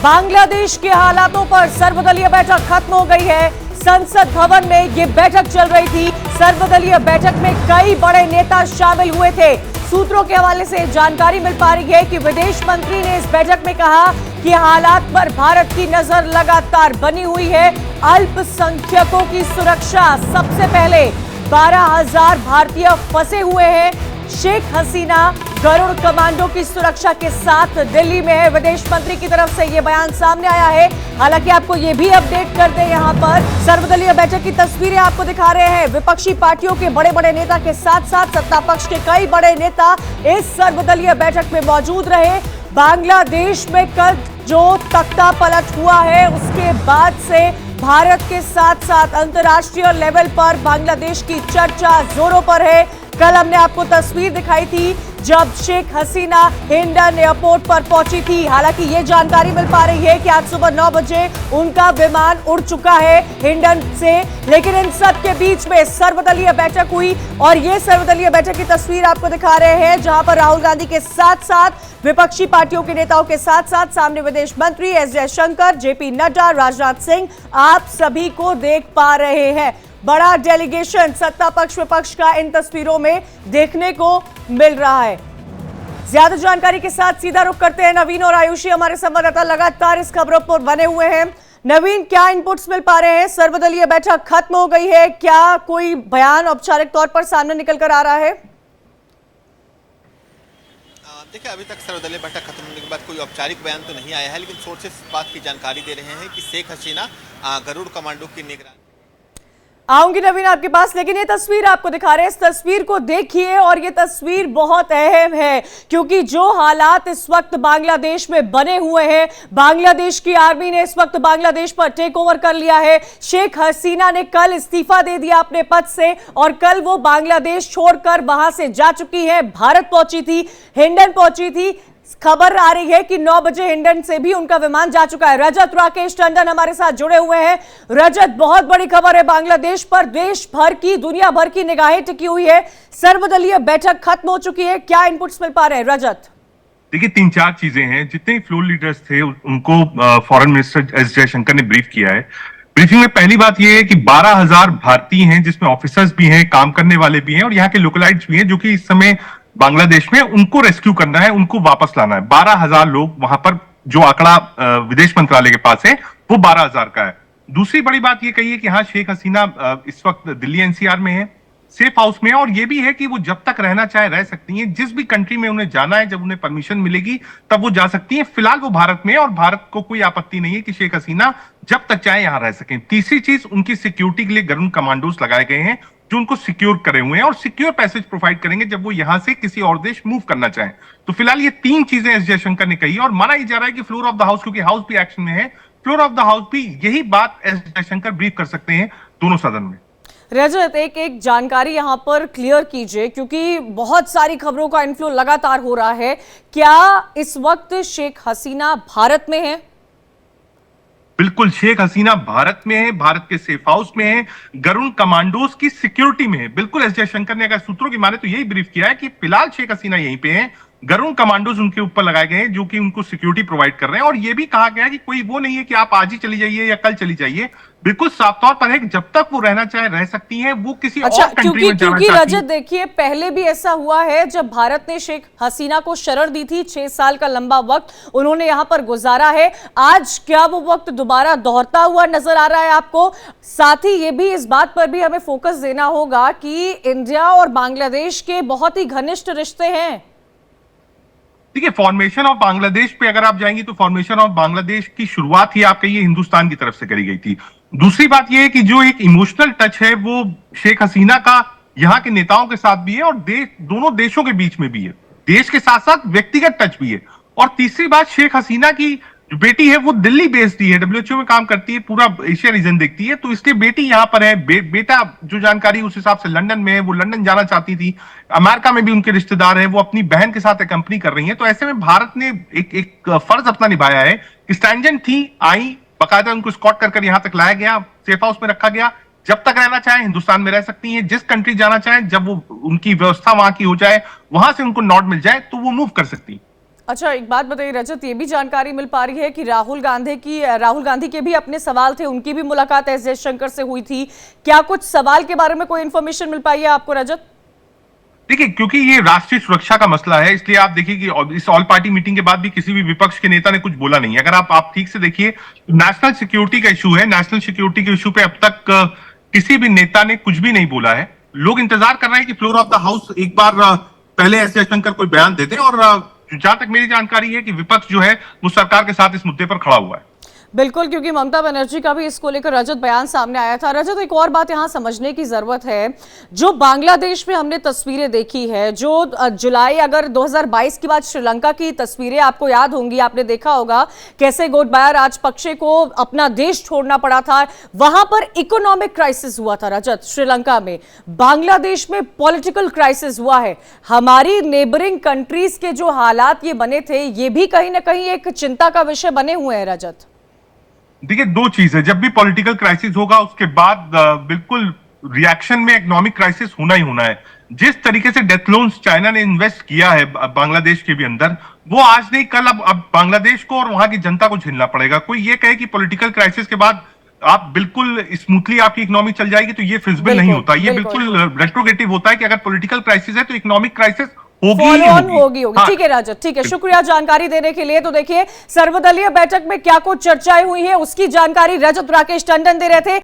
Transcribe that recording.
बांग्लादेश के हालातों पर सर्वदलीय बैठक खत्म हो गई है। संसद भवन में ये बैठक चल रही थी। सर्वदलीय बैठक में कई बड़े नेता शामिल हुए थे। सूत्रों के हवाले से जानकारी मिल पा रही है कि विदेश मंत्री ने इस बैठक में कहा कि हालात पर भारत की नजर लगातार बनी हुई है। अल्पसंख्यकों की सुरक्षा सबसे पहले। 12,000 भारतीय फंसे हुए हैं। शेख हसीना गरुड़ कमांडो की सुरक्षा के साथ दिल्ली में है। विदेश मंत्री की तरफ से यह बयान सामने आया है। हालांकि आपको यह भी अपडेट कर दें, यहां पर सर्वदलीय बैठक की तस्वीरें आपको दिखा रहे हैं। विपक्षी पार्टियों के बड़े बड़े नेता के साथ साथ सत्ता पक्ष के कई बड़े नेता इस सर्वदलीय बैठक में मौजूद रहे। बांग्लादेश में कल जो तख्ता पलट हुआ है उसके बाद से भारत के साथ साथ अंतर्राष्ट्रीय लेवल पर बांग्लादेश की चर्चा जोरों पर है। कल हमने आपको तस्वीर दिखाई थी जब शेख हसीना हिंडन एयरपोर्ट पर पहुंची थी। हालांकि ये जानकारी मिल पा रही है कि आज सुबह 9 बजे उनका विमान उड़ चुका है हिंडन से। लेकिन इन सब के बीच में सर्वदलीय बैठक हुई और ये सर्वदलीय बैठक की तस्वीर आपको दिखा रहे हैं, जहां पर राहुल गांधी के साथ साथ विपक्षी पार्टियों के नेताओं के साथ साथ सामने विदेश मंत्री एस जयशंकर, जेपी नड्डा, राजनाथ सिंह आप सभी को देख पा रहे हैं। बड़ा डेलीगेशन सत्ता पक्ष विपक्ष का इन तस्वीरों में देखने को मिल रहा है। ज्यादा जानकारी के साथ सीधा रुख करते हैं। नवीन और आयुषी हमारे संवाददाता लगातार इस खबरों पर बने हुए हैं। नवीन, क्या इनपुट्स मिल पा रहे हैं? सर्वदलीय बैठक खत्म हो गई है, क्या कोई बयान औपचारिक तौर पर सामने निकल कर आ रहा है? देखिए, अभी तक सर्वदलीय बैठक खत्म होने के बाद कोई औपचारिक बयान तो नहीं आया है, लेकिन सोर्सेस इस बात की जानकारी दे रहे हैं कि शेख हसीना गरुड़ कमांडो की निगरानी। आऊंगी नवीन आपके पास, लेकिन ये तस्वीर आपको दिखा रहे हैं, इस तस्वीर को देखिए। और ये तस्वीर बहुत अहम है क्योंकि जो हालात इस वक्त बांग्लादेश में बने हुए हैं, बांग्लादेश की आर्मी ने इस वक्त बांग्लादेश पर टेक ओवर कर लिया है। शेख हसीना ने कल इस्तीफा दे दिया अपने पद से और कल वो बांग्लादेश छोड़कर वहां से जा चुकी है। भारत पहुंची थी, हिंडन पहुंची थी। खबर आ रही है कि 9 बजे हिंडन से भी उनका विमान जा चुका है। रजत राकेश टंडन हमारे साथ जुड़े हुए हैं। रजत, बहुत बड़ी खबर है बांग्लादेश पर, देश भर की दुनिया भर की निगाहें टिकी हुई है। सर्वदलीय बैठक खत्म हो चुकी है, क्या इनपुट्स मिल पा रहे हैं रजत? देखिए, 3-4 चीजें हैं। जितने फ्लोर लीडर्स थे उनको फॉरेन मिनिस्टर एस जयशंकर ने ब्रीफ किया है। ब्रीफिंग में पहली बात यह है कि 12,000 भारतीय हैं, जिसमें ऑफिसर्स भी हैं, काम करने वाले भी हैं और यहाँ के लोकलाइट्स भी हैं, जो कि इस समय बांग्लादेश में उनको रेस्क्यू करना है, उनको वापस लाना है। 12,000 लोग वहां पर, जो आंकड़ा विदेश मंत्रालय के पास है वो 12,000 का है। दूसरी बड़ी बात ये कही है कि हाँ, शेख हसीना इस वक्त दिल्ली एनसीआर में है, सेफ हाउस में है, और ये भी है कि वो जब तक रहना चाहे रह सकती हैं। जिस भी कंट्री में उन्हें जाना है, जब उन्हें परमिशन मिलेगी तब वो जा सकती हैं। फिलहाल वो भारत में है और भारत को कोई आपत्ति नहीं है कि शेख हसीना जब तक चाहे यहां रह सकें। तीसरी चीज, उनकी सिक्योरिटी के लिए गरुड़ कमांडोज लगाए गए हैं जो उनको सिक्योर करे हुए हैं और सिक्योर पैसेज प्रोवाइड करेंगे जब वो यहां से किसी और देश मूव करना चाहें। तो फिलहाल ये 3 चीजें एस जयशंकर ने कही और माना ही जा रहा है कि फ्लोर ऑफ द हाउस, क्योंकि हाउस भी एक्शन में है, फ्लोर ऑफ द हाउस भी यही बात एस जयशंकर ब्रीफ कर सकते हैं दोनों सदन में। रजत, एक जानकारी यहां पर क्लियर कीजिए क्योंकि बहुत सारी खबरों का इन्फ्लो लगातार हो रहा है। क्या इस वक्त शेख हसीना भारत में है? बिल्कुल, शेख हसीना भारत में है, भारत के सेफ हाउस में है, गरुड़ कमांडोज की सिक्योरिटी में है। बिल्कुल, एस जयशंकर ने अगर सूत्रों की माने तो यही ब्रीफ किया है कि फिलहाल शेख हसीना यहीं पे है, गरुड़ कमांडोज उनके ऊपर लगाए गए हैं जो कि उनको सिक्योरिटी प्रोवाइड कर रहे हैं। और ये भी कहा गया है कि कोई वो नहीं है कि आप आज ही चली जाइए या कल चली जाइए। बिल्कुल साफ तौर पर है कि जब तक वो रहना चाहे रह सकती हैं, वो किसी और कंट्री में जाना क्योंकि रजत देखिए, पहले भी ऐसा हुआ है जब भारत ने शेख हसीना को शरण दी थी। 6 साल का लंबा वक्त उन्होंने यहां पर गुजारा है। आज क्या वो वक्त दोबारा दोहरता हुआ नजर आ रहा है आपको? साथ ही ये भी, इस बात पर भी हमें फोकस देना होगा कि इंडिया और बांग्लादेश के बहुत ही घनिष्ठ रिश्ते हैं। देखिए, फॉर्मेशन ऑफ बांग्लादेश पे अगर आप जाएंगी तो फॉर्मेशन ऑफ बांग्लादेश की शुरुआत ही आप कहिए हिंदुस्तान की तरफ से करी गई थी। दूसरी बात यह है कि जो एक इमोशनल टच है वो शेख हसीना का यहाँ के नेताओं के साथ भी है और दोनों देशों के बीच में भी है, देश के साथ साथ व्यक्तिगत टच भी है। और तीसरी बात, शेख हसीना की जो बेटी है वो दिल्ली बेस्ड ही है, डब्ल्यूएचओ में काम करती है, पूरा एशिया रीजन देखती है, तो इसलिए बेटी यहाँ पर है। बेटा जो जानकारी उस हिसाब से लंदन में है, वो लंदन जाना चाहती थी। अमेरिका में भी उनके रिश्तेदार हैं, वो अपनी बहन के साथ कंपनी कर रही हैं। तो ऐसे में भारत ने एक फर्ज अपना निभाया है कि स्टैंडर्ड थी, आई, बाकायदा उनको स्कॉट कर यहाँ तक लाया गया, सेफ हाउस में रखा गया। जब तक रहना चाहे हिंदुस्तान में रह सकती हैं, जिस कंट्री जाना चाहे, जब वो उनकी व्यवस्था वहां की हो जाए, वहां से उनको नॉट मिल जाए तो वो मूव कर सकती है। अच्छा, एक बात बताइए रजत, ये भी जानकारी मिल पा रही है कि राहुल गांधी के भी अपने सवाल थे, उनकी भी मुलाकात एस जयशंकर से हुई थी। क्या कुछ सवाल के बारे में कोई इंफॉर्मेशन मिल पाई है आपको रजत? देखिए, क्योंकि ये राष्ट्रीय सुरक्षा का मसला है, इसलिए आप देखिए कि इस ऑल पार्टी मीटिंग के बाद भी किसी भी विपक्ष के नेता ने कुछ बोला नहीं है। अगर आप ठीक से देखिए, नेशनल सिक्योरिटी का इशू है, नेशनल सिक्योरिटी के इशू पे अब तक किसी भी नेता ने कुछ भी नहीं बोला है। लोग इंतजार कर रहे हैं कि फ्लोर ऑफ द हाउस एक बार पहले एस जयशंकर कोई बयान दे दे, और जहां तक मेरी जानकारी है कि विपक्ष जो है वो सरकार के साथ इस मुद्दे पर खड़ा हुआ है। बिल्कुल, क्योंकि ममता बनर्जी का भी इसको लेकर रजत बयान सामने आया था। रजत, एक और बात यहां समझने की जरूरत है, जो बांग्लादेश में हमने तस्वीरें देखी है, जो जुलाई अगर 2022 के बाद श्रीलंका की तस्वीरें आपको याद होंगी, आपने देखा होगा कैसे गोटबाया राजपक्षे को अपना देश छोड़ना पड़ा था। वहां पर इकोनॉमिक क्राइसिस हुआ था रजत श्रीलंका में, बांग्लादेश में पॉलिटिकल क्राइसिस हुआ है। हमारी नेबरिंग कंट्रीज के जो हालात ये बने थे, ये भी कहीं ना कहीं एक चिंता का विषय बने हुए हैं रजत। देखिए, दो चीज है, जब भी पॉलिटिकल क्राइसिस होगा उसके बाद बिल्कुल रिएक्शन में इकोनॉमिक क्राइसिस होना ही होना है। जिस तरीके से डेथ लोन्स चाइना ने इन्वेस्ट किया है बांग्लादेश के भी अंदर, वो आज नहीं कल अब बांग्लादेश को और वहां की जनता को झेलना पड़ेगा। कोई ये कहे कि पॉलिटिकल क्राइसिस के बाद आप बिल्कुल स्मूथली आपकी इकोनॉमी चल जाएगी, तो ये फिजिबल नहीं होता। ये बिल्कुल रेट्रोगेटिव होता है कि अगर पॉलिटिकल क्राइसिस है तो इकोनॉमिक क्राइसिस होगी। हाँ। ठीक है रजत, ठीक है, शुक्रिया जानकारी देने के लिए। तो देखिए, सर्वदलीय बैठक में क्या कुछ चर्चाएं हुई है उसकी जानकारी रजत राकेश टंडन दे रहे थे।